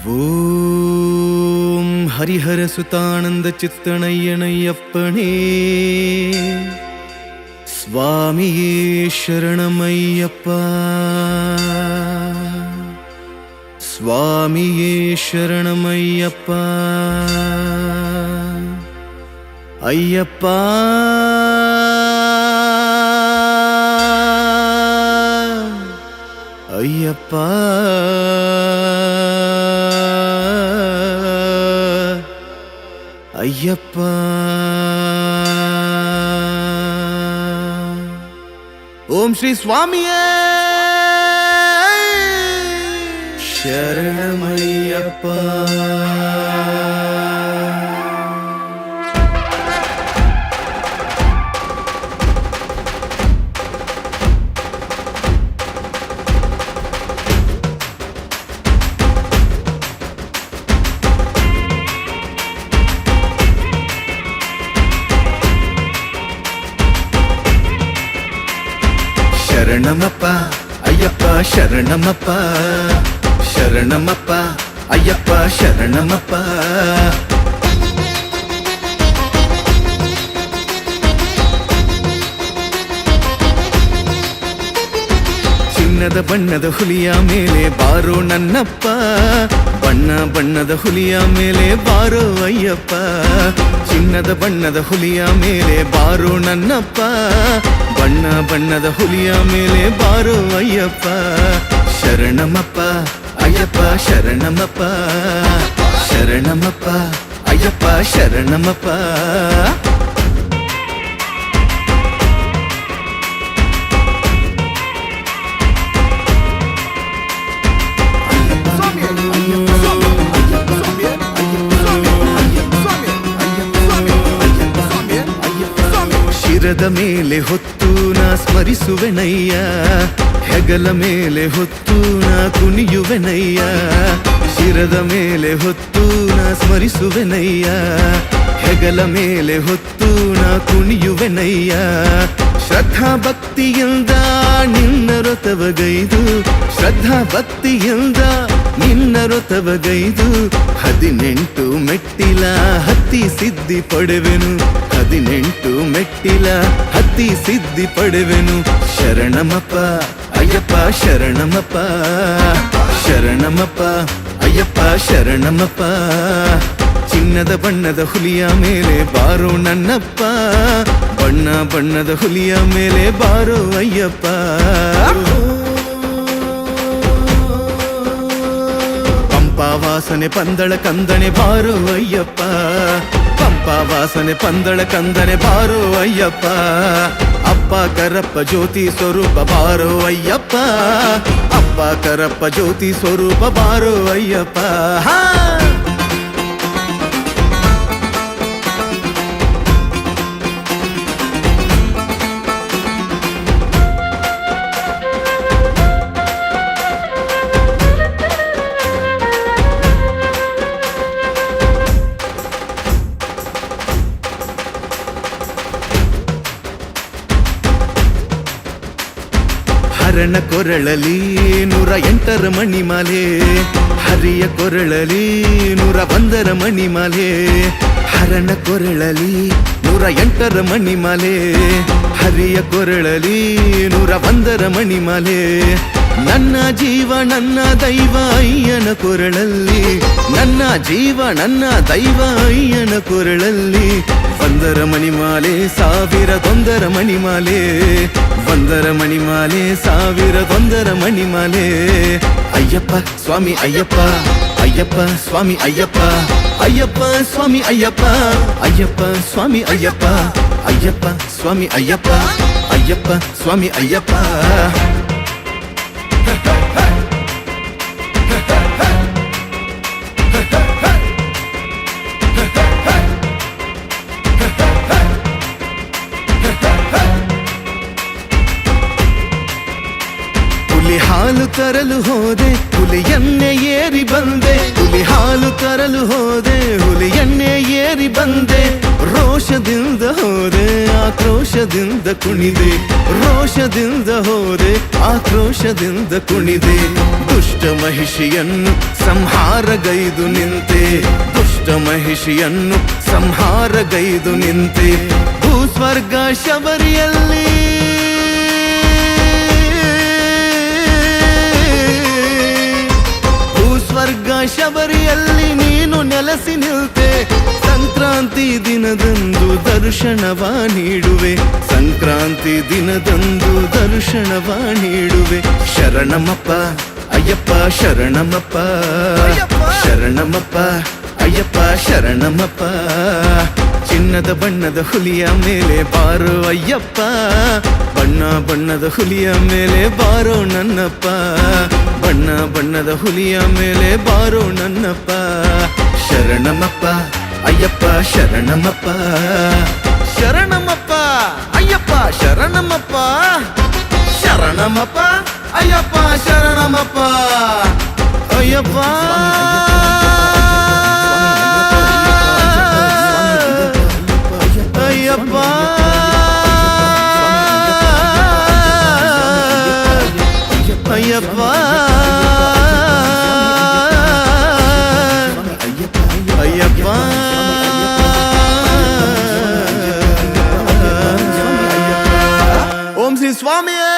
ಓಂ ಹರಿಹರ ಸುತಾನಂದ ಚಿತ್ತಣಯ್ಯನಯ್ಯಪ್ಪನೇ ಸ್ವಾಮಿಯೇ ಶರಣಮಯ್ಯಪ್ಪ ಸ್ವಾಮಿಯೇ ಶರಣಮಯ್ಯಪ್ಪ ಅಯ್ಯಪ್ಪ ಅಯ್ಯಪ್ಪ ಅಯ್ಯಪ್ಪ ಓಂ ಶ್ರೀ ಸ್ವಾಮಿಯೇ ಶರಣಮಯ್ಯಪ್ಪ ಶರಣಮಪ್ಪ ಅಯ್ಯಪ್ಪ ಶರಣಮಪ್ಪ ಶರಣಮಪ್ಪ ಅಯ್ಯಪ್ಪ ಶರಣಮಪ್ಪ ಚಿನ್ನದ ಬಣ್ಣದ ಹುಲಿಯ ಮೇಲೆ ಬಾರೋ ನನ್ನಪ್ಪ ಬಣ್ಣ ಬಣ್ಣದ ಹುಲಿಯ ಮೇಲೆ ಬಾರೋ ಅಯ್ಯಪ್ಪ ಚಿನ್ನದ ಬಣ್ಣದ ಹುಲಿಯ ಮೇಲೆ ಬಾರೋ ನನ್ನಪ್ಪ ಬಣ್ಣ ಬಣ್ಣದ ಹುಲಿಯ ಮೇಲೆ ಬಾರೋ ಅಯ್ಯಪ್ಪ ಶರಣಮಪ್ಪ ಅಯ್ಯಪ್ಪ ಶರಣಮಪ್ಪ ಶರಣಮಪ್ಪ ಅಯ್ಯಪ್ಪ ಶರಣಮಪ್ಪ ಶಿರದ ಮೇಲೆ ಹೊತ್ತು ನಾ ಸ್ಮರಿಸುವೆನಯ್ಯ ಹೆಗಲ ಮೇಲೆ ಹೊತ್ತು ನಾ ಕುಣಿಯುವೆನಯ್ಯ ಶಿರದ ಮೇಲೆ ಹೊತ್ತು ನಾ ಸ್ಮರಿಸುವೆನಯ್ಯ ಹೆಗಲ ಮೇಲೆ ಹೊತ್ತು ನಾ ಕುಣಿಯುವೆನಯ್ಯ ಶ್ರದ್ಧಾ ಭಕ್ತಿಯಿಂದ ನಿನ್ನ ರೊತವಗೈದು ಶ್ರದ್ಧಾ ಭಕ್ತಿಯಿಂದ ನಿನ್ನ ರೊತವಗೈದು 18 ಮೆಟ್ಟಿಲ ಹತ್ತಿ ಸಿದ್ಧಿ ಪಡೆವೆನು 18 ಮೆಟ್ಟಿಲ ಹತ್ತಿ ಸಿದ್ಧಿ ಪಡೆವೆನು ಶರಣಮಪ್ಪ ಅಯ್ಯಪ್ಪ ಶರಣಮಪ್ಪ ಶರಣಮಪ್ಪ ಅಯ್ಯಪ್ಪ ಶರಣಮಪ್ಪ ಚಿನ್ನದ ಬಣ್ಣದ ಹುಲಿಯ ಮೇಲೆ ಬಾರೋ ನನ್ನಪ್ಪ ಬಣ್ಣ ಬಣ್ಣದ ಹುಲಿಯ ಮೇಲೆ ಬಾರೋ ಅಯ್ಯಪ್ಪ ವಾಸನೆ ಪಂದಳ ಕಂದನೆ ಬಾರೋ ಅಯ್ಯಪ್ಪ ಪಂಪಾ ವಾಸನೆ ಪಂದಳ ಕಂದನೆ ಬಾರೋ ಅಯ್ಯಪ್ಪ ಅಪ್ಪ ಕರಪ್ಪ ಜ್ಯೋತಿ ಸ್ವರೂಪ ಬಾರೋ ಅಯ್ಯಪ್ಪ ಅಪ್ಪ ಕರಪ್ಪ ಜ್ಯೋತಿ ಸ್ವರೂಪ ಬಾರೋ ಅಯ್ಯಪ್ಪ ಹರಣ ಕೊರಳಲಿ 108 ಮಣಿಮಾಲೆ ಹರಿಯ ಕೊರಳಲಿ 101 ಮಣಿಮಾಲೆ ಹರಣ ಕೊರಳಲಿ 108 ಮಣಿಮಾಲೆ ಹರಿಯ ಕೊರಳಲಿ 101 ಮಣಿಮಾಲೆ ನನ್ನ ಜೀವ ನನ್ನ ದೈವ ಅಯ್ಯನ ಕೊರಳಲ್ಲಿ ನನ್ನ ಜೀವ ನನ್ನ ದೈವ ಅಯ್ಯನ ಕೊರಳಲ್ಲಿ 1 ಮಣಿಮಾಲೆ 1001 ಮಣಿಮಾಲೆ 1 ಮಣಿಮಾಲೆ 1001 ಮಣಿಮಾಲೆ ಅಯ್ಯಪ್ಪ ಸ್ವಾಮಿ ಅಯ್ಯಪ್ಪ ಅಯ್ಯಪ್ಪ ಸ್ವಾಮಿ ಅಯ್ಯಪ್ಪ ಅಯ್ಯಪ್ಪ ಸ್ವಾಮಿ ಅಯ್ಯಪ್ಪ ಅಯ್ಯಪ್ಪ ಸ್ವಾಮಿ ಅಯ್ಯಪ್ಪ ಅಯ್ಯಪ್ಪ ಸ್ವಾಮಿ ಅಯ್ಯಪ್ಪ ಅಯ್ಯಪ್ಪ ಸ್ವಾಮಿ ಅಯ್ಯಪ್ಪ ಹುಲಿ ಹಾಲು ತರಲು ಹೋದೆ ಹುಲಿಯನ್ನೇ ಏರಿ ಬಂದೆ ಹುಲಿ ಹಾಲು ತರಲು ಹೋದೆ ಹುಲಿಯನ್ನೇ ಏರಿ ಬಂದೆ ರೋಷದಿಂದ ಹೋದೆ ಆಕ್ರೋಶ ರೋಷದಿಂದ ಕುಣಿದೆ, ರೋಷದಿಂದ ಹೋದೆ, ಆಕ್ರೋಶದಿಂದ ಕುಣಿದೆ. ದುಷ್ಟ ಮಹಿಷಿಯನ್ನು ಸಂಹಾರಗೈದು ನಿಂತೆ, ದುಷ್ಟ ಮಹಿಷಿಯನ್ನು ಸಂಹಾರಗೈದು ನಿಂತೆ. ಭೂಸ್ವರ್ಗ ಶಬರಿಯಲ್ಲಿ ಭೂಸ್ವರ್ಗ ಶಬರಿಯಲ್ಲಿ ನೀನು ನೆಲೆಸಿ ನಿಲ್ತೆ. ಸಂಕ್ರಾಂತಿ ದಿನದಂದು ದರ್ಶನವ ನೀಡುವೆ, ಸಂಕ್ರಾಂತಿ ದಿನದಂದು ದರ್ಶನವ ನೀಡುವೆ. ಶರಣಮಪ್ಪ ಅಯ್ಯಪ್ಪ ಶರಣಮಪ್ಪ, ಶರಣಮಪ್ಪ ಅಯ್ಯಪ್ಪ ಶರಣಮಪ್ಪ. ಚಿನ್ನದ ಬಣ್ಣದ ಹುಲಿಯ ಮೇಲೆ ಬಾರೋ ಅಯ್ಯಪ್ಪ, ಬಣ್ಣ ಬಣ್ಣದ ಹುಲಿಯ ಮೇಲೆ ಬಾರೋ ನನ್ನಪ್ಪ, ಬಣ್ಣ ಬಣ್ಣದ ಹುಲಿಯ ಮೇಲೆ ಬಾರೋ ನನ್ನಪ್ಪ. ಶರಣಮಪ್ಪ ಅಯ್ಯಪ್ಪ ಶರಣಮಪ್ಪ, ಶರಣಮಪ್ಪ ಅಯ್ಯಪ್ಪ ಶರಣಮಪ್ಪ, ಶರಣಮಪ್ಪ ಅಯ್ಯಪ್ಪ ಶರಣಮಪ್ಪ. ಅಯ್ಯಪ್ಪ ಅಯ್ಯಪ್ಪ ಅಯ್ಯಪ್ಪ ಅಯ್ಯಪ್ಪ. ಓಂ ಶ್ರೀ ಸ್ವಾಮಿಯೇ.